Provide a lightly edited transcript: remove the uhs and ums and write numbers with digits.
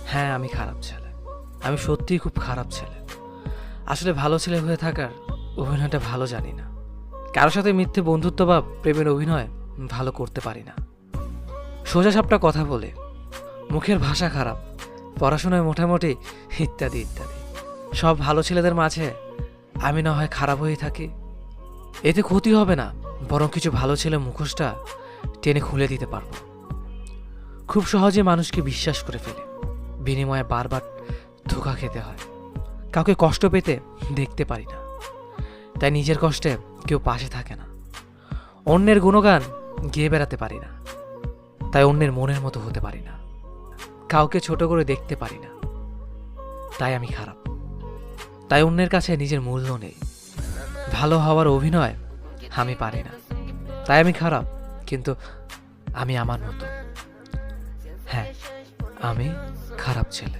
হ্যাঁ, আমি খারাপ ছেলে। আমি সত্যিই খুব খারাপ ছেলে। আসলে ভালো ছেলে হয়ে থাকার অভিনয়টা ভালো জানি না। কারো সাথে মিথ্যে বন্ধুত্ব বা প্রেমের অভিনয় ভালো করতে পারি না। সোজাসাপটা কথা বলে, মুখের ভাষা খারাপ, পড়াশোনায় মোটামুটি, ইত্যাদি ইত্যাদি। সব ভালো ছেলেদের মাঝে আমি না হয় খারাপ হয়ে থাকি। এতে ক্ষতি হবে না, বরং কিছু ভালো ছেলে মুখোশটা টেনে খুলে দিতে পারবো। খুব সহজে মানুষকে বিশ্বাস করে ফেলে, বিনিময়ে বারবার ধোঁকা খেতে হয়। কাউকে কষ্ট পেতে দেখতে পারি না, তাই নিজের কষ্টে কেউ পাশে থাকে না। অন্যের গুণগান গেয়ে বেড়াতে পারি না, তাই অন্যের মনের মতো হতে পারি না। কাউকে ছোট করে দেখতে পারি না, তাই আমি খারাপ। তাই অন্যের কাছে নিজের মূল্য নেই। ভালো হওয়ার অভিনয় আমি পারি না, তাই আমি খারাপ। কিন্তু আমি আমার মতো। হ্যাঁ, আমি খারাপ ছেলে।